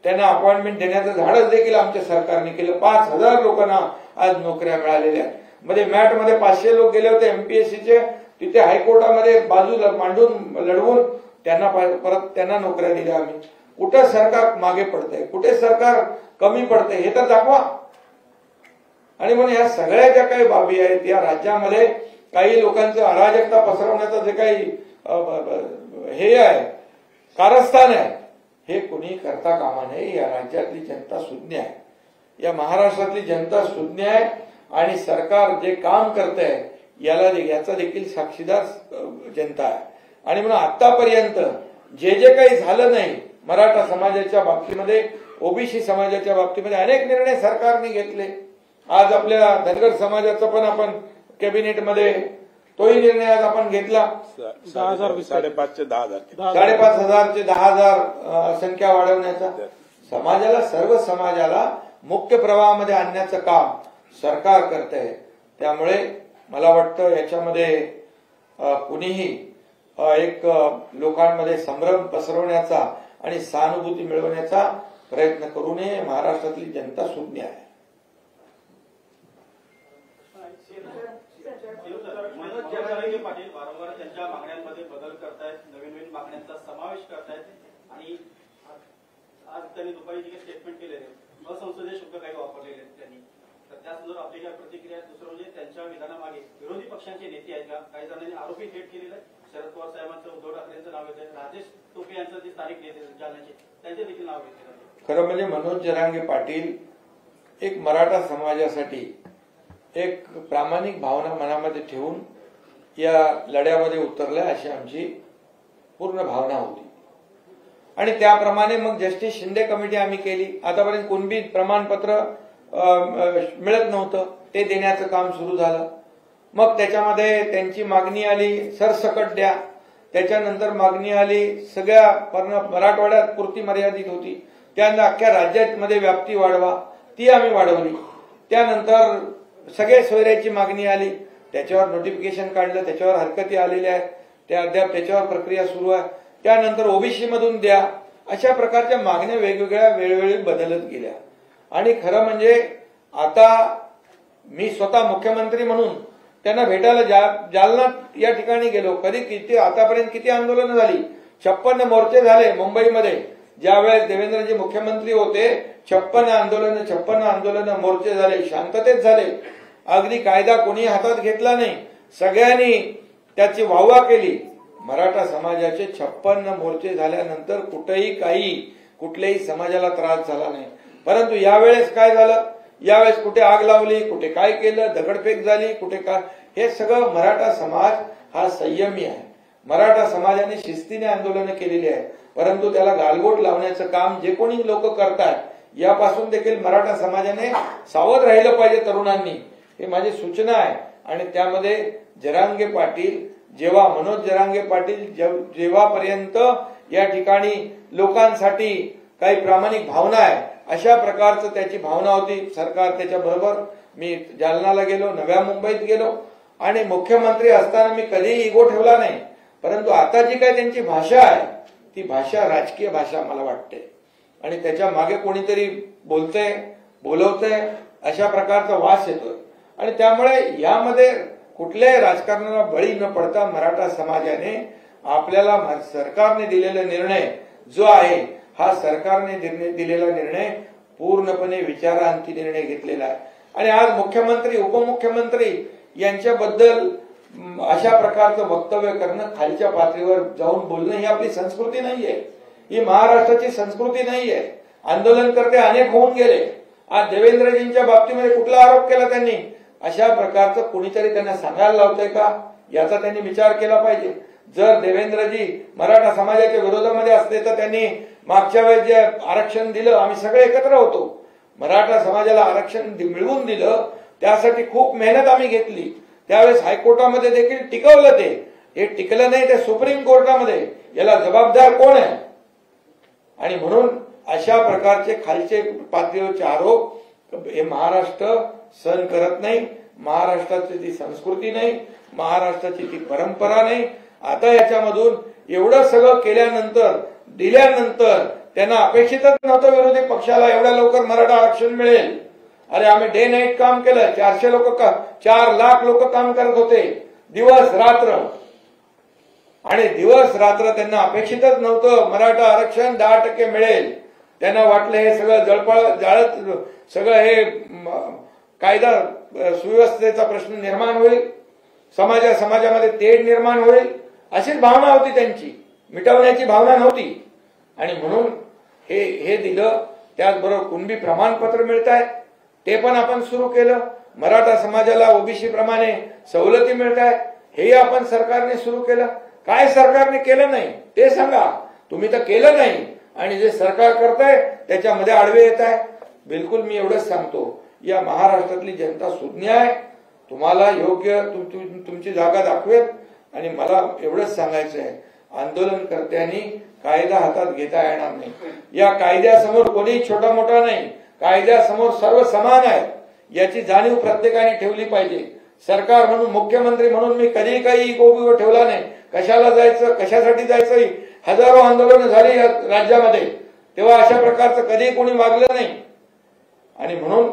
त्यांना अपॉइंटमेंट देण्याचं धाडस देखील आमच्या सरकारने केलं. 5,000 लोकांना आज नोकऱ्या मिळालेल्या आहेत. मध्ये मॅटमध्ये 500 लोक गेले होते एमपीएससीचे, तिथे हायकोर्टामध्ये बाजू मांडून लढवून परत त्यांना नोकऱ्या दिल्या आम्ही. कुठे सरकार मागे पडतंय, कुठे सरकार कमी पडतंय हे तर दाखवा. आणि म्हणून या सगळ्या ज्या काही बाबी आहेत या राज्यामध्ये काही लोकांचं अराजकता पसरवण्याचं जे काही हे आहे, कारस्थान आहे, हे कुणी करता कामा नये. या राज्यातली जनता सुज्ञ आहे, या महाराष्ट्रातली जनता सुज्ञ आहे आणि सरकार जे काम करतंय याचा देखील साक्षीदार जनता आहे. आणि म्हणून आतापर्यंत जे काही झालं नाही मराठा समाजाच्या बाबतीमध्ये, ओबीसी समाजाच्या बाबतीमध्ये अनेक निर्णय सरकारने घेतले. आज आपल्या धनगर समाजाचा पण आपण कॅबिनेटमध्ये तोही निर्णय आज आपण घेतला. 5,500 ते 10,000 संख्या वाढवण्याचा, समाजाला, सर्व समाजाला मुख्य प्रवाहामध्ये आणण्याचं काम सरकार करत आहे. त्यामुळे मला वाटतं याच्यामध्ये कुणीही एक लोकांमध्ये संभ्रम पसरवण्याचा आणि सहानुभूती मिळवण्याचा प्रयत्न करू नये. महाराष्ट्रातली जनता सुज्ञ आहे. पाटील वारंवार त्यांच्या मागण्यांमध्ये बदल करतायत, नवीन मागण्यांचा समावेश करतायत आणि आज त्यांनी दुपारी जे स्टेटमेंट केलेले असंसदीय शब्द काही वापरलेले त्यांनी, तर त्या संदर्भात आपली काय प्रतिक्रिया? दुसरं म्हणजे त्यांच्या विधानामागे विरोधी पक्षांचे नेते आहेत का? काही जणांनी आरोपी थेट केलेला आहे. शरद पवार साहेबांचं, उद्धव ठाकरेंचं नाव येतं, राजेश टोपे यांचं जे स्थानिक नेते जालन्याचे त्यांचे देखील नाव घेतले. खरं म्हणजे मनोज जरांगे पाटील एक मराठा समाजासाठी एक प्रामाणिक भावना मनामध्ये ठेवून या लढ्यामध्ये उतरल्या अशी आमची पूर्ण भावना होती आणि त्याप्रमाणे मग जस्टिस शिंदे कमिटी आम्ही केली. आतापर्यंत कुणबी प्रमाणपत्र मिळत नव्हतं, ते देण्याचं काम सुरू झालं. मग त्याच्यामध्ये त्यांची मागणी आली सरसकट द्या, त्याच्यानंतर मागणी आली सगळ्या मराठवाड्यात पुरती मर्यादित होती, त्यानंतर अख्ख्या राज्यामध्ये व्याप्ती वाढवा, ती आम्ही वाढवली. त्यानंतर सगळे सोयऱ्याची मागणी आली, त्याच्यावर नोटिफिकेशन काढलं, त्याच्यावर हरकती आलेल्या आहेत, त्या अद्याप त्याच्यावर प्रक्रिया सुरू आहे. त्यानंतर ओबीसी मधून द्या, अशा प्रकारच्या मागण्या वेगवेगळ्या वेळोवेळी बदलत गेल्या. आणि खरं म्हणजे आता मी स्वतः मुख्यमंत्री म्हणून त्यांना भेटायला जालना या ठिकाणी गेलो. किती आतापर्यंत किती आंदोलनं झाली, 56 मोर्चे झाले मुंबईमध्ये. ज्यावेळेस देवेंद्रजी मुख्यमंत्री होते 56 आंदोलन मोर्चे झाले, शांततेत झाले. अगदी कायदा कोणी हातात घेतला नाही, सगळ्यांनी त्याची वाहवा केली. मराठा समाजाचे 56 मोर्चे झाल्यानंतर कुठल्याही समाजाला त्रास झाला नाही. परंतु यावेळेस काय झालं, यावेळेस कुठे आग लावली, कुठे काय केलं, दगडफेक झाली, कुठे काय, हे सगळं मराठा समाज हा संयमी आहे. मराठा समाजाने शिस्तीने आंदोलनं केलेली आहे. परंतु त्याला गालबोट लावण्याचं काम जे कोणी लोक करतात, यापासून देखील मराठा समाजाने सावध राहिलं पाहिजे तरुणांनी. हे माझी सूचना आहे. आणि त्यामध्ये जरांगे पाटील, जेव्हा मनोज जरांगे पाटील जेव्हापर्यंत या ठिकाणी लोकांसाठी काही प्रामाणिक भावना आहे, अशा प्रकारचं त्याची भावना होती. सरकार त्याच्या बरोबर, मी जालनाला गेलो, नव्या मुंबईत गेलो, आणि मुख्यमंत्री असताना मी कधीही इगो ठेवला नाही. परंतु आता जी काही त्यांची भाषा आहे, ती भाषा राजकीय भाषा मला वाटते. आणि त्याच्या मागे कोणीतरी बोलवतंय अशा प्रकारचा वास येतोय. आणि त्यामुळे यामध्ये कुठल्याही राजकारणाला बळी न पडता मराठा समाजाने आपल्याला सरकारने दिलेला निर्णय जो आहे, हा सरकारने दिलेला निर्णय पूर्णपणे विचारांती निर्णय घेतलेला आहे. आणि आज मुख्यमंत्री, उपमुख्यमंत्री यांच्याबद्दल अशा प्रकारचं वक्तव्य करणं, खालच्या पातळीवर जाऊन बोलणं, ही आपली संस्कृती नाहीये, ही महाराष्ट्राची संस्कृती नाहीये. आंदोलनकर्ते अनेक होऊन गेले. आज देवेंद्रजींच्या बाबतीमध्ये कुठला आरोप केला त्यांनी, अशा प्रकारचं कुणीतरी त्यांना सांगायला लावतंय का, याचा त्यांनी विचार केला पाहिजे. जर देवेंद्रजी मराठा समाजाच्या विरोधामध्ये असले तर त्यांनी मागच्या वेळेस जे आरक्षण दिलं, आम्ही सगळे एकत्र होतो, मराठा समाजाला आरक्षण मिळवून दिलं, त्यासाठी खूप मेहनत आम्ही घेतली. त्यावेळेस हायकोर्टामध्ये देखील टिकवलं. हे टिकलं नाही, ते सुप्रीम कोर्टामध्ये. याला जबाबदार कोण आहे? आणि म्हणून अशा प्रकारचे खालचे पातळीवरचे आरोप हे महाराष्ट्र सहन करत नाही. महाराष्ट्राची ती संस्कृती नाही, महाराष्ट्राची ती परंपरा नाही. आता याच्यामधून एवढं सगळं दिल्यानंतर त्यांना अपेक्षितच नव्हतं विरोधी पक्षाला एवढ्या लवकर मराठा आरक्षण मिळेल. अरे आम्ही डे नाईट काम केलं, 4 लाख लोक काम करत होते दिवस रात्र. आणि दिवस रात्र त्यांना अपेक्षितच नव्हतं मराठा आरक्षण 10% मिळेल. त्यांना वाटलं हे सगळं जाळत सगळं हे कायदा सुव्यवस्थेचा प्रश्न निर्माण होईल, समाजामध्ये तेढ निर्माण होईल, अशीच भावना होती त्यांची, मिटवण्याची भावना नव्हती. आणि म्हणून हे दिलं. त्याचबरोबर कुणबी प्रमाणपत्र मिळत आहेत, ते पण आपण सुरू केलं. मराठा समाजाला ओबीसी प्रमाणे सवलती मिळत आहेत, हेही आपण सरकारने सुरू केलं. काय सरकारने केलं नाही ते सांगा. तुम्ही तर केलं नाही, आणि जे सरकार करताय त्याच्यामध्ये आडवे येत आहे. बिलकुल मी एवढंच सांगतो, या महाराष्ट्रातली जनता सुज्ञ आहे. तुम्हाला योग्य तुमची जागा दाखवेल. आणि मला एवढंच सांगायचं आहे, आंदोलनकर्त्यांनी कायदा हातात घेता येणार नाही. या कायद्यासमोर कोणीही छोटा मोठा नाही, कायद्यासमोर सर्व समान आहेत, याची जाणीव प्रत्येकाने ठेवली पाहिजे. सरकार म्हणून, मुख्यमंत्री म्हणून मी कधीही काही इगो ठेवला नाही. कशाला जायचं, कशासाठी जायचं, हजारो आंदोलनं झाली या राज्यामध्ये, तेव्हा अशा प्रकारचं कधीही कोणी वागलं नाही. आणि म्हणून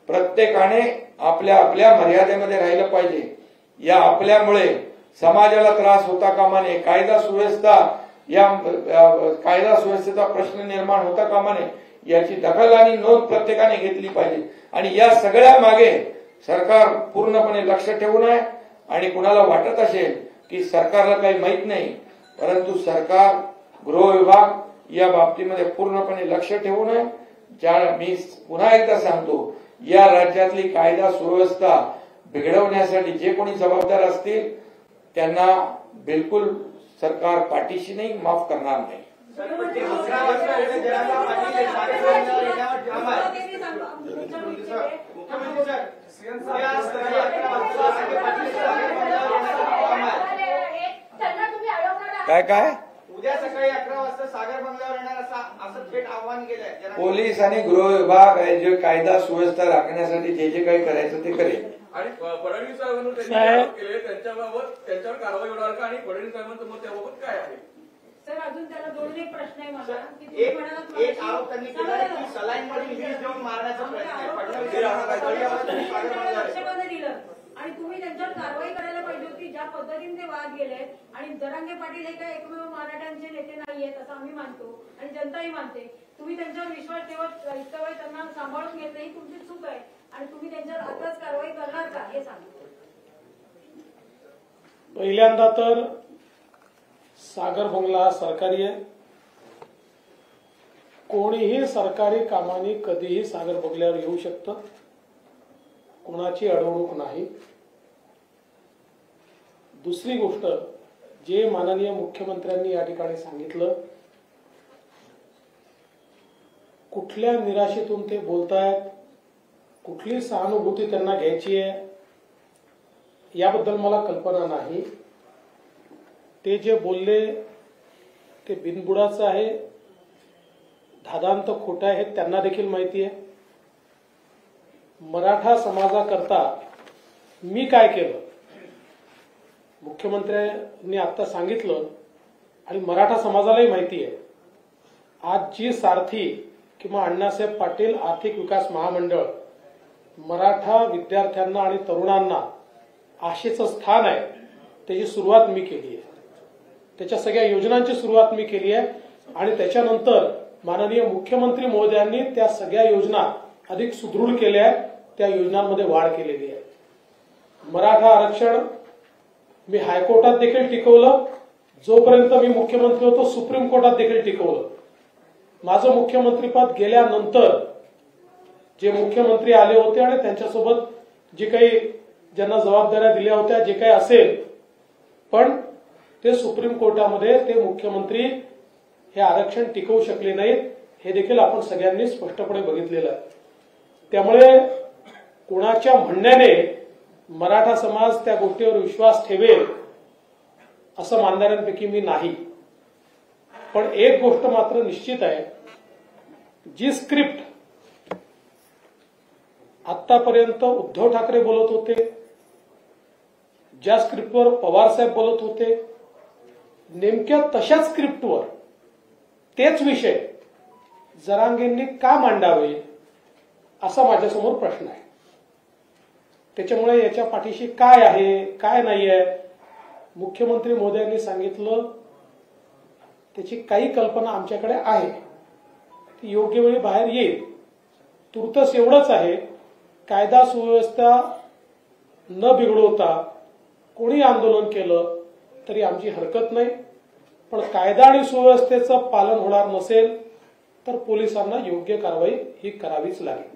प्रत्येकाने आपल्या मर्यादेमध्ये राहिलं पाहिजे. या आपल्यामुळे समाजाला त्रास होता कामा नये, कायदा सुव्यवस्थेचा प्रश्न निर्माण होता कामा नये, याची दखल आणि नोंद प्रत्येकाने घेतली पाहिजे. आणि या सगळ्या मागे सरकार पूर्णपणे लक्ष ठेवून आहे. आणि कुणाला वाटत असेल की सरकारला काही माहित नाही, परंतु सरकार, गृह विभाग या बाबतीमध्ये पूर्णपणे लक्ष ठेवून आहे. मी पुन्हा एकदा सांगतो, या राज्यातली कायदा सुव्यवस्था बिघडवण्यासाठी जे कोणी जबाबदार असतील त्यांना बिलकुल सरकार पाठीशी नाही, माफ करणार नाही. काय उद्या सकाळी 11 वाजता सागर बंगल्यावर येणार असं थेट आव्हान केलंय. पोलीस आणि गृह विभाग जे कायदा सुव्यवस्था राखण्यासाठी जे काही करायचं ते करेल. आणि फडणवीस साहेबांनी त्यांनी साहेब. आरोप केले त्यांच्यावर कारवाई होणार का आणि फडणवीस साहेबांचं मत त्याबाबत काय आहे? सर अजून त्याला दोन एक प्रश्न आहे माझा की तुम्ही म्हणालात एक आरोप त्यांनी केला आहे की सलाईन मध्ये वीज देऊन मारण्याचा प्रयत्न आहे. लक्ष का नाही दिलं आणि तुम्ही त्यांच्यावर कारवाई करायला पाहिजे होती. ज्या पद्धतीने ते वाद गेले आणि जरांगे पाटील हे काय एकमेव मराठ्यांचे नेते नाहीयेत असं आम्ही मानतो आणि जनताही मानते. तुम्ही त्यांच्यावर विश्वास ठेवत इतका वेळ त्यांना सांभाळून घेतलं ही तुमची चूक आहे आणि तुम्ही त्यांच्यावर आताच कारवाई करणार का हे सांगा. पहिल्यांदा तर सागर बंगला हा सरकारी आहे. कोणीही सरकारी कामाने कधीही सागर बंगल्यावर येऊ शकतं. कोणाची अडवणूक नाही. दुसरी गोष्ट, जे माननीय मुख्यमंत्र्यांनी या ठिकाणी सांगितलं, कुठल्या निराशेतून ते बोलतायत, कुठली सहानुभूती त्यांना घ्यायची आहे याबद्दल मला कल्पना नाही. ते जे बोलले ते बिनबुडाचं आहे, धादांत खोटं आहे हे त्यांना देखील माहिती आहे. मराठा समाजाकरता मी काय केलं मुख्यमंत्र्यांनी आता सांगितलं आणि मराठा समाजालाही माहिती आहे. आज जी सारथी किंवा अण्णासाहेब पाटील आर्थिक विकास महामंडळ मराठा विद्यार्थ्यांना आणि तरुणांना आशेचं स्थान आहे, त्याची सुरुवात मी केली आहे. त्याच्या सगळ्या योजनांची सुरुवात मी केली आहे आणि त्याच्यानंतर माननीय मुख्यमंत्री महोदयांनी त्या सगळ्या योजना अधिक सुदृढ केल्या आहेत. त्या योजनांमध्ये वाढ केलेली आहे. मराठा आरक्षण मी हायकोर्टात देखील टिकवलं. जोपर्यंत मी मुख्यमंत्री होतो सुप्रीम कोर्टात देखील टिकवलं. माझं मुख्यमंत्रीपद गेल्यानंतर जे मुख्यमंत्री आले होते आणि त्यांच्यासोबत जे काही ज्यांना जबाबदाऱ्या दिल्या होत्या, जे काही असेल, पण ते सुप्रीम कोर्टामध्ये ते मुख्यमंत्री हे आरक्षण टिकवू शकले नाहीत. हे देखील आपण सगळ्यांनी स्पष्टपणे बघितलेलं आहे. त्यामुळे कोणाच्या म्हणण्याने मराठा समाज त्या गोष्टीवर विश्वास ठेवेल असं मानणाऱ्यांपैकी मी नाही. पण एक गोष्ट मात्र निश्चित आहे, जी स्क्रिप्ट आतापर्यंत उद्धव ठाकरे बोलत होते, ज्या स्क्रिप्टवर पवार साहेब बोलत होते, नेमक्या तशाच स्क्रिप्टवर तेच विषय जरांगेंनी का मांडावे असा माझ्यासमोर प्रश्न आहे. त्याच्यामुळे याच्या पाठीशी काय आहे काय नाही आहे मुख्यमंत्री महोदयांनी सांगितलं, त्याची काही कल्पना आमच्याकडे आहे, ती योग्य वेळी बाहेर येईल. तुर्तस एवढंच आहे, कायदा सुव्यवस्था न बिघडवता कोणी आंदोलन केलं तरी आमची हरकत नाही. पण कायदा आणि सुव्यवस्थेचं पालन होणार नसेल तर पोलिसांना योग्य कारवाई ही करावीच लागेल.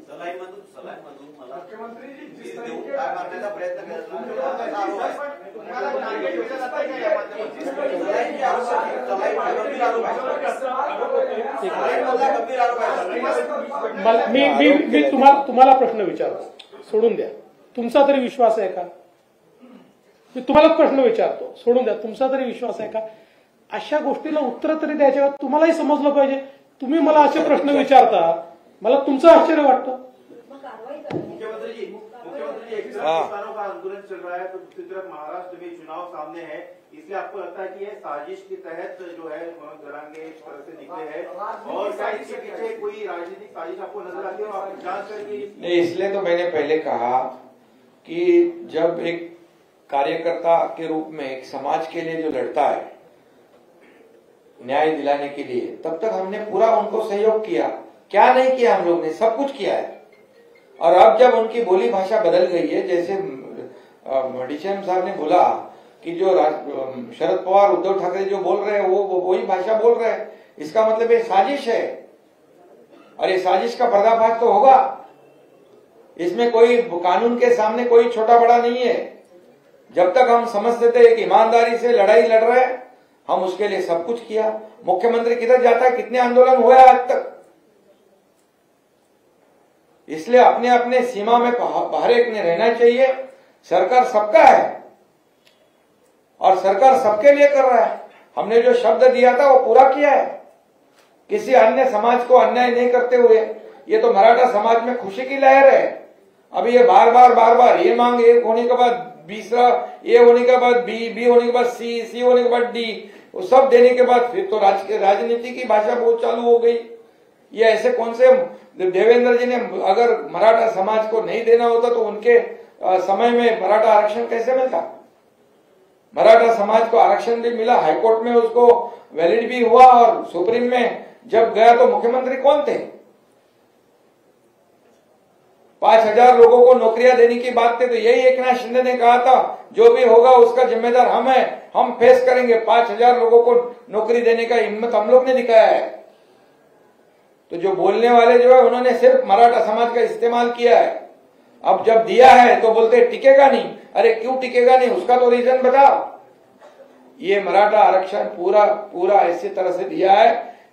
मी तुम्हाला प्रश्न विचारतो, सोडून द्या. तुमचा तरी विश्वास आहे का? मी तुम्हाला प्रश्न विचारतो, सोडून द्या. तुमचा तरी विश्वास आहे का? अशा गोष्टीला उत्तर तरी द्यायच्या, तुम्हालाही समजलं पाहिजे. तुम्ही मला असे प्रश्न विचारता, मला तुमचं आश्चर्य वाटतं. मुख्यमंत्री जी एक तरफ किसानों का आंदोलन चल रहा है तो दूसरी तरफ महाराष्ट्र में चुनाव सामने है, इसलिए आपको लगता है कि ये साजिश के तहत जो है जरांगे इस तरह से निकले हैं और क्या इसके पीछे कोई राजनीतिक साजिश आपको नजर आती है और आप जांच करके? नहीं, इसलिए तो मैंने पहले कहा कि जब एक कार्यकर्ता के रूप में एक समाज के लिए जो लड़ता है न्याय दिलाने के लिए, तब तक हमने पूरा उनको सहयोग किया. क्या नहीं किया? हम लोग ने सब कुछ किया है. और अब जब उनकी बोली भाषा बदल गई है, जैसे डीसीएम साहब ने बोला कि जो शरद पवार उद्धव ठाकरे जो बोल रहे हैं वो वही भाषा बोल रहे हैं, इसका मतलब ये साजिश है. और ये साजिश का पर्दाफाश तो होगा. इसमें कोई कानून के सामने कोई छोटा बड़ा नहीं है. जब तक हम समझते थे कि ईमानदारी से लड़ाई लड़ रहे हैं, हम उसके लिए सब कुछ किया. मुख्यमंत्री किधर जाता है, कितने आंदोलन हुए आज तक. इसलिए अपने अपने सीमा में हर एक ने रहना चाहिए. सरकार सबका है और सरकार सबके लिए कर रहा है. हमने जो शब्द दिया था वो पूरा किया है, किसी अन्य समाज को अन्याय नहीं करते हुए. ये तो मराठा समाज में खुशी की लहर है. अभी ये बार बार ये मांग ए होने के बाद दूसरा ए होने के बाद बी होने के बाद सी होने के बाद डी, वो सब देने के बाद फिर तो राजनीति की भाषा बहुत चालू हो गई। ये ऐसे कौन से देवेंद्र जी ने अगर मराठा समाज को नहीं देना होता तो उनके समय में मराठा आरक्षण कैसे मिलता? मराठा समाज को आरक्षण भी मिला, हाईकोर्ट में उसको वैलिड भी हुआ और सुप्रीम में जब गया तो मुख्यमंत्री कौन थे? 5,000 लोगों को नौकरियां देने की बात थी तो यही एकनाथ शिंदे ने कहा था जो भी होगा उसका जिम्मेदार हम है, हम फेस करेंगे। 5,000 लोगों को नौकरी देने का हिम्मत हम लोग ने दिखाया है। तो जो बोलने वाले जो है उन्होंने सिर्फ मराठा समाज का इस्तेमाल किया है। अब जब दिया है तो बोलते टिकेगा नहीं। अरे क्यों टिकेगा नहीं, उसका तो रीजन बताओ। ये मराठा आरक्षण पूरा ऐसी तरह से दिया है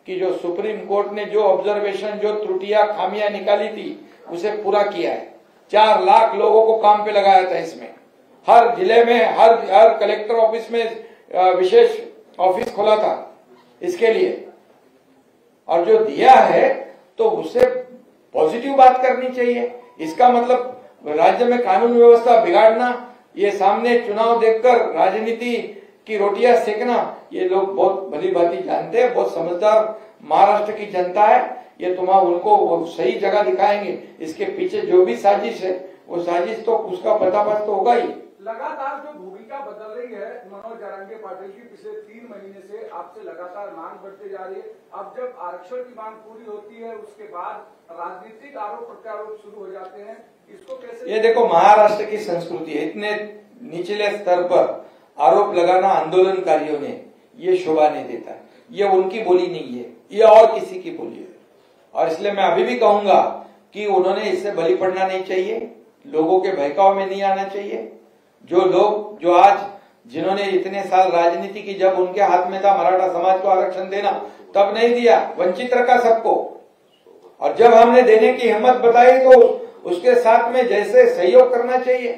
कि जो सुप्रीम कोर्ट ने जो ऑब्जर्वेशन, जो त्रुटियां, खामियां निकाली थी उसे पूरा किया है। 4 लाख लोगों को काम पे लगाया था इसमें। हर जिले में हर कलेक्टर ऑफिस में विशेष ऑफिस खोला था इसके लिए। और जो दिया है तो उससे पॉजिटिव बात करनी चाहिए। इसका मतलब राज्य में कानून व्यवस्था बिगाड़ना, ये सामने चुनाव देखकर राजनीति की रोटियां सेकना, ये लोग बहुत भली भांति जानते हैं। बहुत समझदार महाराष्ट्र की जनता है। ये उनको सही जगह दिखाएंगे। इसके पीछे जो भी साजिश है वो साजिश तो उसका पर्दाफाश तो होगा ही। लगातार जो भूमिका बदल रही है मनोज जरांगे पाटिल की, पिछले 3 महीने से आपसे लगातार मांग बढ़ती जा रही है। अब जब आरक्षण की मांग पूरी होती है उसके बाद राजनीतिक आरोप प्रत्यारोप शुरू हो जाते हैं, इसको कैसे? ये देखो महाराष्ट्र की संस्कृति है। इतने निचले स्तर पर आरोप लगाना आंदोलनकारियों ने ये शोभा नहीं देता। ये उनकी बोली नहीं है, ये और किसी की बोली है। और इसलिए मैं अभी भी कहूंगा कि उन्होंने इससे बलि पड़ना नहीं चाहिए, लोगों के बहकाव में नहीं आना चाहिए। जो लोग जो आज जिन्होंने इतने साल राजनीति की, जब उनके हाथ में था मराठा समाज को आरक्षण देना तब नहीं दिया, वंचित रखा सबको। और जब हमने देने की हिम्मत बताई तो उसके साथ में जैसे सहयोग करना चाहिए,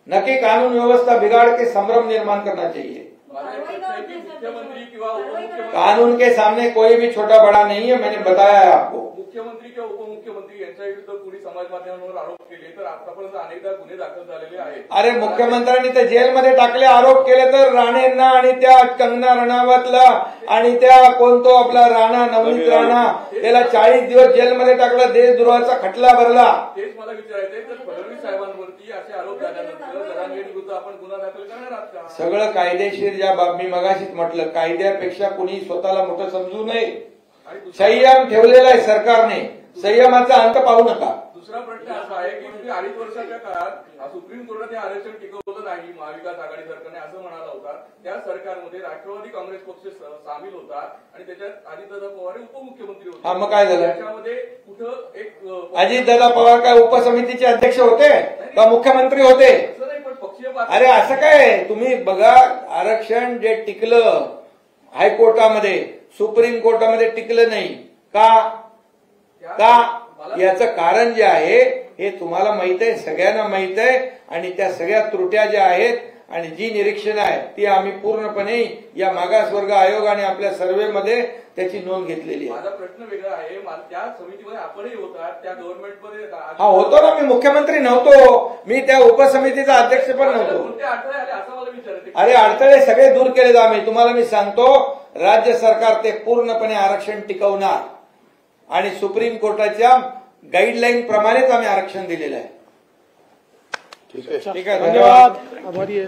न कि कानून व्यवस्था बिगाड़ के संभ्रम निर्माण करना चाहिए। मुख्यमंत्री किंवा उपमुख्यमंत्री, कानून के सामने कोई भी छोटा बड़ा नहीं है, मैंने बताया है आपको। मुख्यमंत्री किंवा उपमुख्यमंत्री यांच्या विरुद्ध कोणी समाज माध्यमांवर आरोप केले तर आतापर्यंत अनेकदा गुन्हे दाखल झालेले आहेत। अरे मुख्यमंत्र्यांनी तर जेलमध्ये टाकले, आरोप केले तर राणेंना आणि त्या कंगना रणावतला आणि त्या कोण तो आपला राणा, नवनीत राणा, त्याला 40 दिवस जेलमध्ये टाकला, देशद्रोहाचा खटला भरला। तेच मला विचारायचंय, तर फडणवीस साहेबांवरती असे आरोप झाल्यानंतर जरांगे विरुद्ध आपण गुन्हा दाखल करणार आहात का? सगळं कायदेशीर, ज्या मी मगाशीच म्हटलं, कायद्यापेक्षा कुणी स्वतःला मोठं समजू नये। संयम ठेवलेला आहे सरकारने, संयमाचा अंत पाहू नका। दुसरा प्रश्न असा आहे की 2.5 वर्षाच्या काळात सुप्रीम कोर्टाने आरक्षण टिकवलं नाही, महाविकास आघाडी सरकारने असं म्हणाला होता। त्या सरकारमध्ये राष्ट्रवादी काँग्रेस पक्ष सामील होता आणि त्याच्यात अजितदादा पवार उपमुख्यमंत्री होते। हा, मग काय झालं? त्याच्यामध्ये कुठं एक अजितदादा पवार काय उपसमितीचे अध्यक्ष होते का मुख्यमंत्री होते? असं नाही, पण पक्षीय अरे असं काय, तुम्ही बघा, आरक्षण जे टिकलं हायकोर्टामध्ये, सुप्रीम कोर्टामध्ये टिकलं नाही का? याचं कारण जे आहे हे तुम्हाला माहित आहे, सगळ्यांना माहित आहे। आणि त्या सगळ्या त्रुट्या ज्या आहेत आणि जी निरीक्षण आहे ती आम्ही पूर्णपणे या मागासवर्ग आयोग आणि आपल्या सर्व्हेमध्ये त्याची नोंद घेतलेली आहे। माझा प्रश्न वेगळा आहे, त्या समितीमध्ये आपणही होता, त्या गव्हर्नमेंटमध्ये हा होतो ना, मी मुख्यमंत्री नव्हतो, मी त्या उपसमितीचा अध्यक्ष पण नव्हतो। कोणते अडथळे आले असं मला विचारायचं? अरे अडथळे सगळे दूर केलेत आम्ही। तुम्हाला मी सांगतो, राज्य सरकार ते पूर्णपणे आरक्षण टिकवणार आणि सुप्रीम कोर्टाच्या गाईडलाईन प्रमाणेच आम्ही आरक्षण दिलेलं आहे। ठीक आहे, ठीक आहे, धन्यवाद, आभारी आहे।